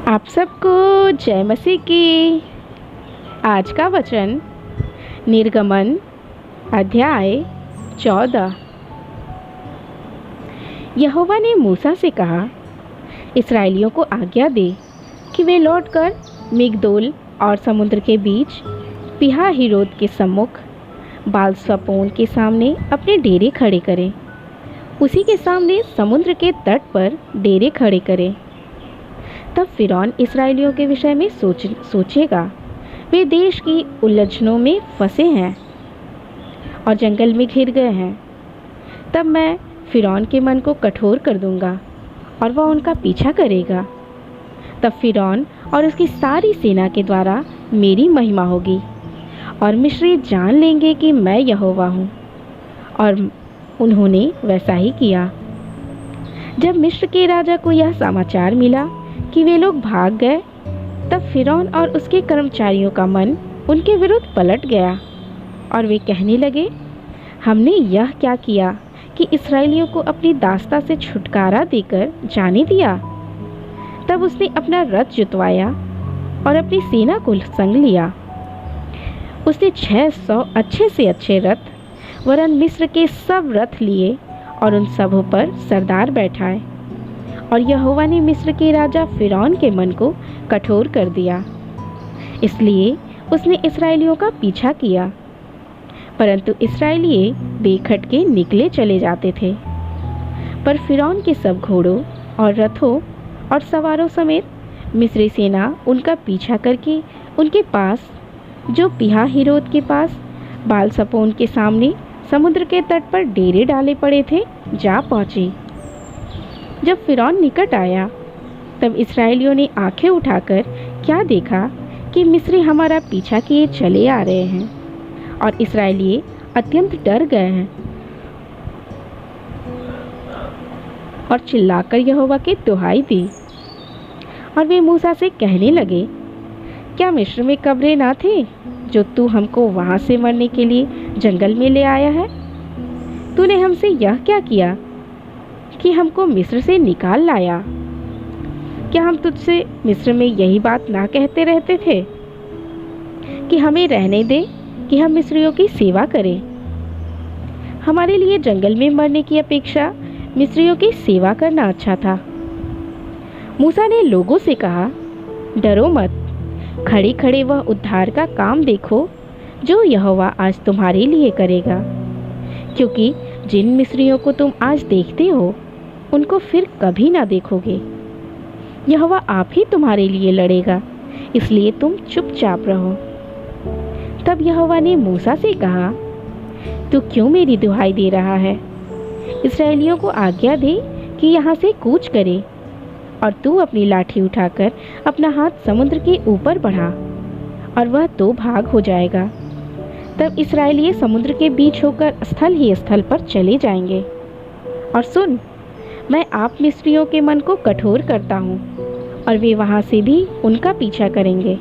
आप सबको जय मसीह की। आज का वचन निर्गमन अध्याय 14। यहोवा ने मूसा से कहा, इस्राएलियों को आज्ञा दे कि वे लौटकर मिगदोल और समुद्र के बीच पिहाहिरोत के सम्मुख बाल-सपोन के सामने अपने डेरे खड़े करें। उसी के सामने समुद्र के तट पर डेरे खड़े करें। तब फिरौन इस्राएलियों के विषय में सोचेगा, वे देश की उलझनों में फंसे हैं और जंगल में घिर गए हैं। तब मैं फिरौन के मन को कठोर कर दूंगा और वह उनका पीछा करेगा। तब फिरौन और उसकी सारी सेना के द्वारा मेरी महिमा होगी और मिस्री जान लेंगे कि मैं यहोवा हूँ। और उन्होंने वैसा ही किया। जब मिस्र के राजा को यह समाचार मिला कि वे लोग भाग गए, तब फिरौन और उसके कर्मचारियों का मन उनके विरुद्ध पलट गया और वे कहने लगे, हमने यह क्या किया कि इस्राएलियों को अपनी दास्ता से छुटकारा देकर जाने दिया। तब उसने अपना रथ जुतवाया और अपनी सेना को संग लिया। उसने 600 अच्छे से अच्छे रथ वरन मिस्र के सब रथ लिए और उन सबों पर सरदार बैठाए। और यहोवा ने मिस्र के राजा फिरौन के मन को कठोर कर दिया, इसलिए उसने इस्राएलियों का पीछा किया। परंतु इस्राएली बेखटके निकले चले जाते थे। पर फिरौन के सब घोड़ों और रथों और सवारों समेत मिस्री सेना उनका पीछा करके उनके पास, जो पिहाहिरोत के पास बाल-सपोन के सामने समुद्र के तट पर डेरे डाले पड़े थे, जा पहुँची। जब फिरौन निकट आया, तब इस्राएलियों ने आंखें उठाकर क्या देखा कि मिस्री हमारा पीछा किए चले आ रहे हैं और इस्राएली अत्यंत डर गए हैं और चिल्लाकर यहोवा की दुहाई दी। और वे मूसा से कहने लगे, क्या मिस्र में कब्रें ना थे जो तू हमको वहां से मरने के लिए जंगल में ले आया है? तूने हमसे यह क्या किया कि हमको मिस्र से निकाल लाया? क्या हम तुझसे मिस्र में यही बात ना कहते रहते थे कि हमें रहने दे कि हम मिस्रियों की सेवा करें? हमारे लिए जंगल में मरने की अपेक्षा मिस्रियों की सेवा करना अच्छा था। मूसा ने लोगों से कहा, डरो मत, खड़े खड़े वह उद्धार का काम देखो जो यहोवा आज तुम्हारे लिए करेगा। क्योंकि जिन मिस्रियों को तुम आज देखते हो, उनको फिर कभी ना देखोगे। यहोवा आप ही तुम्हारे लिए लड़ेगा, इसलिए तुम चुपचाप रहो। तब यहोवा ने मूसा से कहा, तू क्यों मेरी दुहाई दे रहा है? इस्राएलियों को आज्ञा दे कि यहाँ से कूच करे और तू अपनी लाठी उठाकर अपना हाथ समुद्र के ऊपर बढ़ा और वह तो भाग हो जाएगा। तब इस्राएली समुद्र के बीच होकर स्थल ही स्थल पर चले जाएंगे। और सुन, मैं आप मिस्रियों के मन को कठोर करता हूँ और वे वहाँ से भी उनका पीछा करेंगे।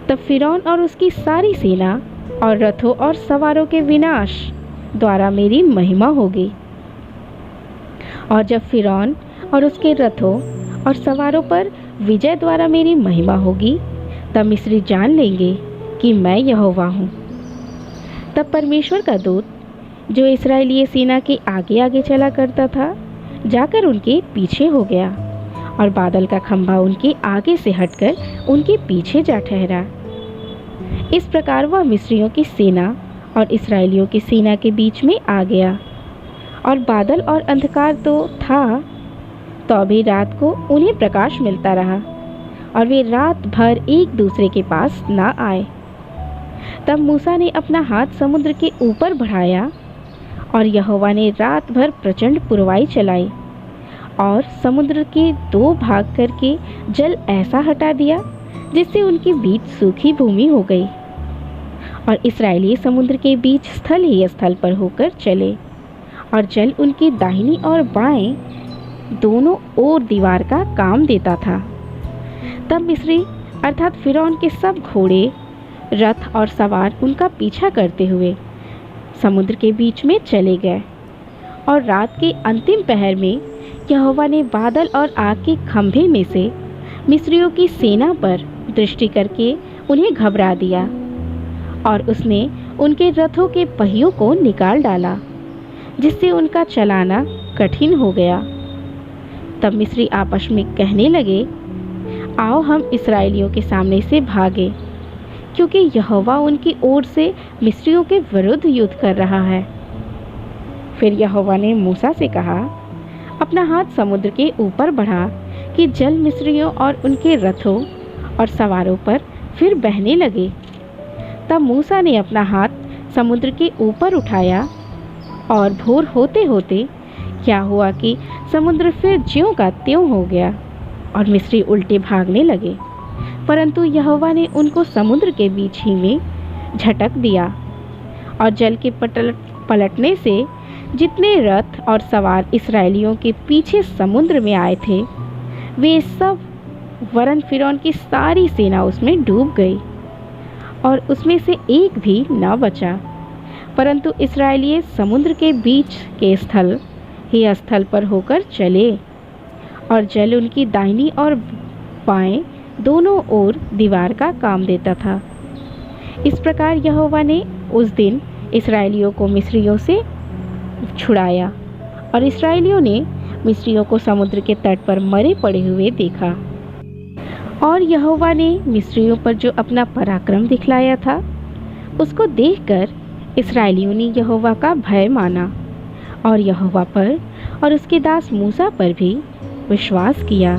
तब फिरौन और उसकी सारी सेना और रथों और सवारों के विनाश द्वारा मेरी महिमा होगी। और जब फिरौन और उसके रथों और सवारों पर विजय द्वारा मेरी महिमा होगी, तब मिस्री जान लेंगे कि मैं यहोवा हूँ। तब परमेश्वर का दूत, जो इस्राएली सेना के आगे आगे चला करता था, जाकर उनके पीछे हो गया और बादल का खंभा उनके आगे से हटकर उनके पीछे जा ठहरा। इस प्रकार वह मिस्रियों की सेना और इस्राएलियों की सेना के बीच में आ गया। और बादल और अंधकार तो था, तो भी रात को उन्हें प्रकाश मिलता रहा और वे रात भर एक दूसरे के पास ना आए। तब मूसा ने अपना हाथ समुद्र के ऊपर बढ़ाया और यहोवा ने रात भर प्रचंड पुरवाई चलाई और समुद्र के 2 भाग करके जल ऐसा हटा दिया जिससे उनके बीच सूखी भूमि हो गई। और इस्राएली समुद्र के बीच स्थल ही स्थल पर होकर चले और जल उनकी दाहिनी और बाएं दोनों ओर दीवार का काम देता था। तब मिस्री अर्थात फिरौन के सब घोड़े, रथ और सवार उनका पीछा करते हुए समुद्र के बीच में चले गए। और रात के अंतिम पहर में यहोवा ने बादल और आग के खंभे में से मिस्रियों की सेना पर दृष्टि करके उन्हें घबरा दिया और उसने उनके रथों के पहियों को निकाल डाला, जिससे उनका चलाना कठिन हो गया। तब मिस्री आपस में कहने लगे, आओ हम इस्राएलियों के सामने से भागे, क्योंकि यहोवा उनकी ओर से मिस्रियों के विरुद्ध युद्ध कर रहा है। फिर यहोवा ने मूसा से कहा, अपना हाथ समुद्र के ऊपर बढ़ा कि जल मिस्रियों और उनके रथों और सवारों पर फिर बहने लगे। तब मूसा ने अपना हाथ समुद्र के ऊपर उठाया और भोर होते होते क्या हुआ कि समुद्र फिर ज्यों का त्यों हो गया और मिस्री उल्टे भागने लगे, परंतु यहोवा ने उनको समुद्र के बीच ही में झटक दिया और जल के पलटने से जितने रथ और सवार इस्राएलियों के पीछे समुद्र में आए थे, वे सब वरन फिरौन की सारी सेना उसमें डूब गई और उसमें से एक भी न बचा, परंतु इस्राएली समुद्र के बीच के स्थल पर होकर चले और जल उनकी दाहिनी और बाएं दोनों ओर दीवार का काम देता था। इस प्रकार यहोवा ने उस दिन इस्राएलियों को मिस्रियों से छुड़ाया और इस्राएलियों ने मिस्रियों को समुद्र के तट पर मरे पड़े हुए देखा। और यहोवा ने मिस्रियों पर जो अपना पराक्रम दिखलाया था, उसको देखकर इस्राएलियों ने यहोवा का भय माना और यहोवा पर और उसके दास मूसा पर भी विश्वास किया।